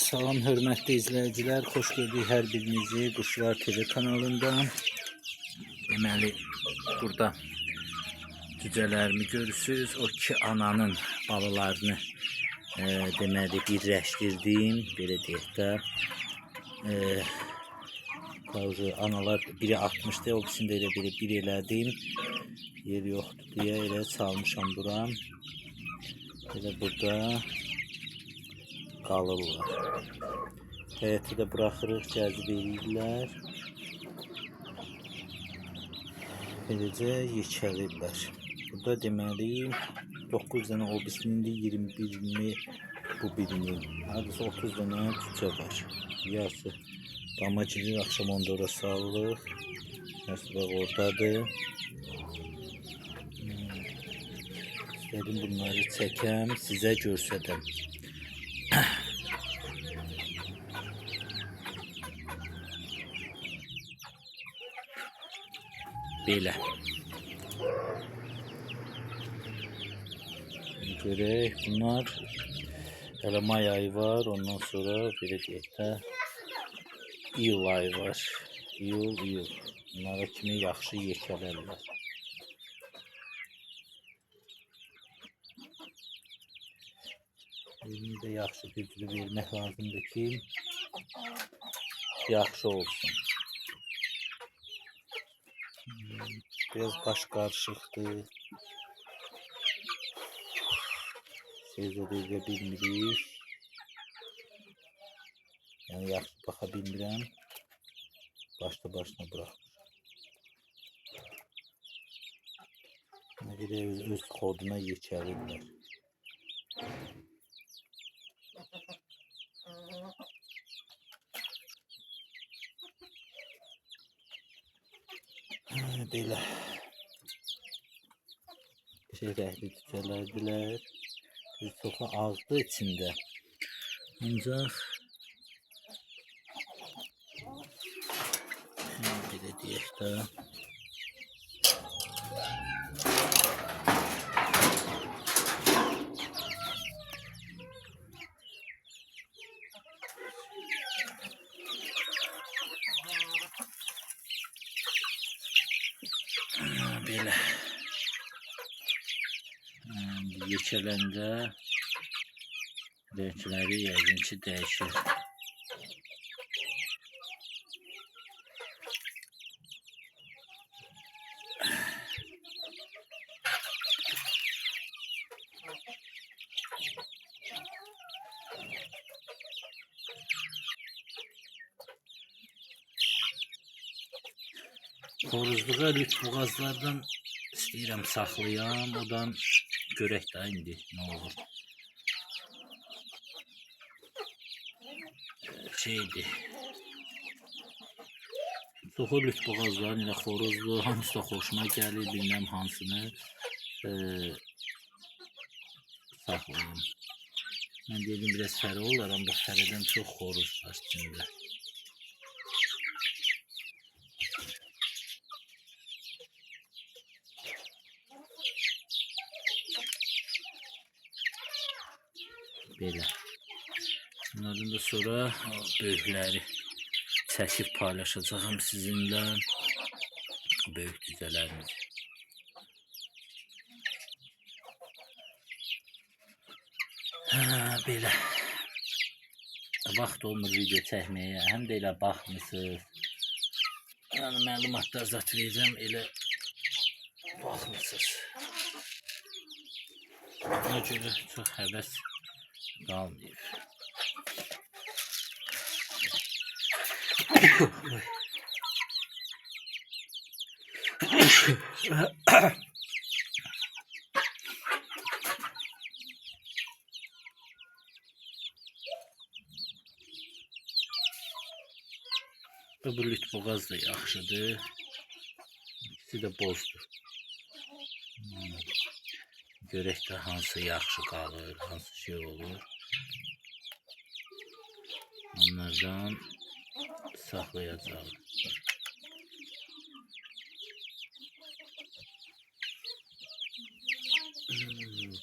Salam hörmətli izləyicilər, xoş gördük hər birinizi Quşlar TV kanalından. Deməli, burada cücələrimi görürsünüz. O iki ananın balalarını deməli birləşdirdim. Belə deyək də. Analar biri 60'da, o ikisini də elə bir elədim. Yer yoxdur deyə elə salmışam bura. Elə burada qalırlar. Həyəti də buraxırıq, cəzib eləyirlər. Beləcə yekəlirlər. Burada deməli 9 dənə o birisinin, 21-ni bu birinin. Hardasa 30 dənə cücə var. Yarısı dama girir, axşam onda ora salırıq. Yarısı da oradadır. İstədim bunları çəkəm, sizə göstərəm. Belə. Görək, bunlar hələ may ayı var, ondan sonra belə deyək də iyul ayı var. İyul. Bunlara kimi yaxşı yekələrlər. Birini də yaxşı güclü vermək lazımdır ki, yaxşı olsun. Biraz baş qarışıqdır. Seyirdə edə bilmirik. Yəni yaxşı baxa bilmirəm. Başda başına buraxır. Nə qədər öz koduna yekəlirlər. Belə şey rəhli cücələrdirlər. Çoxu azdı içində. Ancaq belə deyək də belə yekələndə renkləri yəqin ki dəyişir. Xoruzluğa lütfuğazlardan istəyirəm saxlayam, odan görək də indi nə olur. Şeydir. Çoxu lütfuğazların ilə xoruzlu, hamısı da xoşuma gəlir, bilməm hansını saxlayam. Mən dedim biraz fərə olar, amma fərədən çox xoruz var içində. Belə. Bunlardan da sonra böyükləri çəkib paylaşacağım sizinlə. Böyük cücələrimiz. Belə. Vaxt olmur video çəkməyə, həm də elə baxmısınız. Yəni məlumatlar zat verəcəm, elə baxmısınız. Buna görə çox həvəs qalmayıb. Bu lütfuğaz da yaxşıdır. İkisi də bozdur. Görək də hansı yaxşı qalır, hansı şey olur. Onlardan saxlayacağım.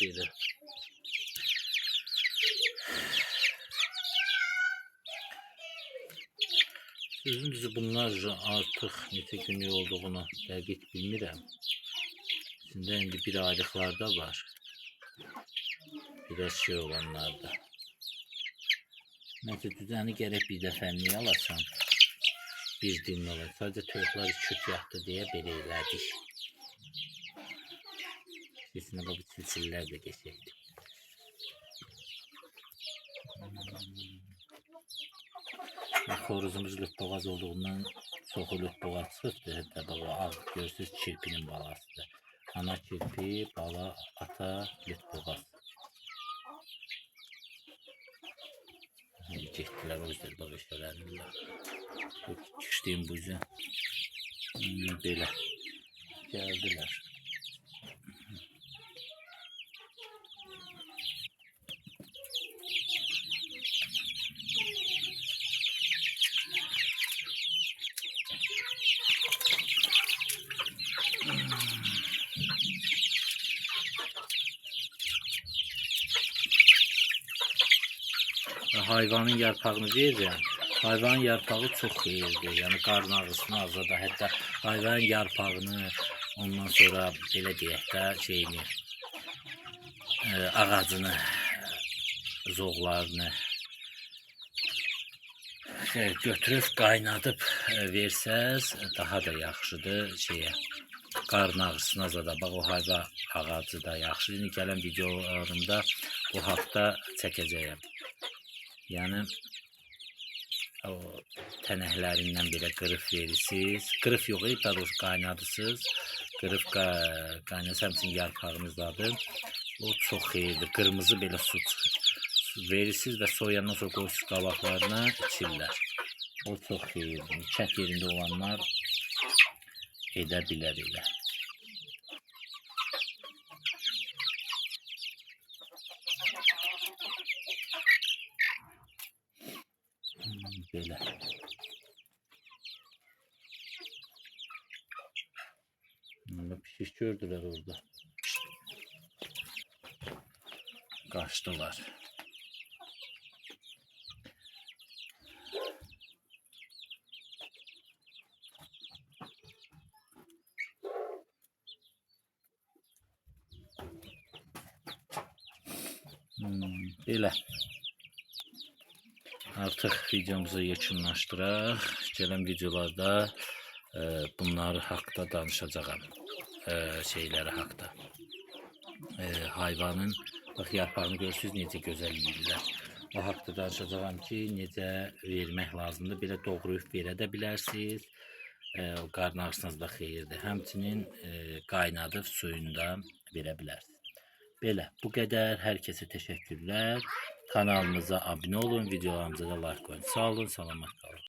Belə. Sözümüzü bunlar artıq neçə günlük olduğunu dəqiq bilmirəm. İçində indi bir aylıqlarda var. Biraz şey olanlarda. Neyse düzəni gərək bir dəfənliyə alasan. Bir dinlə olacaq. Sadəcə toyuqlar küt yatdı deyə belə elədik. Kesinə bu silsillər də geçəkdir. Xoruzumuz lütboğaz olduğundan çoxu lütboğaz çıxıbdır. Hətta bax o ağ görürsünüz kirpinin balasıdır. Ana kirpi, bala, ata, lütboğaz. Getdilər o yüzden bax işələnirlər. Çıxdıyım bu yüzden. Belə gəldilər. Hayvanın yarpağını verəcəm. Hayvanın yarpağı çox xeyirdir. Yəni qarın ağrısını azada. Hətta hayvanın yarpağını, ondan sonra belə deyək də şeyini, ağacını, zoğlarını götürüb qaynadıb versəz daha da yaxşıdır şeyə. Qarın ağrısını azada. Bax o hayva ağacı da yaxşıdır. İndi gələn videolarımda bu haqda çəkəcəyəm. Yəni o tənəklərindən belə qırıb verirsiniz. Qırıb yox, daha doğrusu qaynadısınız. Qırıb qaynasam üçün yarpağınızdadır. O çox xeyirdir. Qırmızı belə su çıxır. Verirsiniz və soyandan sonra qoyursuz qabaqlarına içirlər. O çox xeyirdir. Çət yerində olanlar edə bilər elə. Belə. Pişik gördülər orada. Qaçdılar. Belə. Artıq videomuzu yekunlaşdıraq. Gələn videolarda bunları haqda danışacağam. Şeyləri haqda. Hayvanın bax yarpağını görürsünüz necə gözəl yeyirlər. O haqda danışacağam ki, necə vermək lazımdır. Belə doğrayıb verə də bilərsiniz. O qarın ağrısınız da xeyirdir. Həmçinin qaynadıb suyunda verə bilərsiniz. Belə, bu qədər. Hər kəsə təşəkkürlər. Kanalımıza abunə olun, videolarımıza da like koyun. Sağ olun, salamat qalın.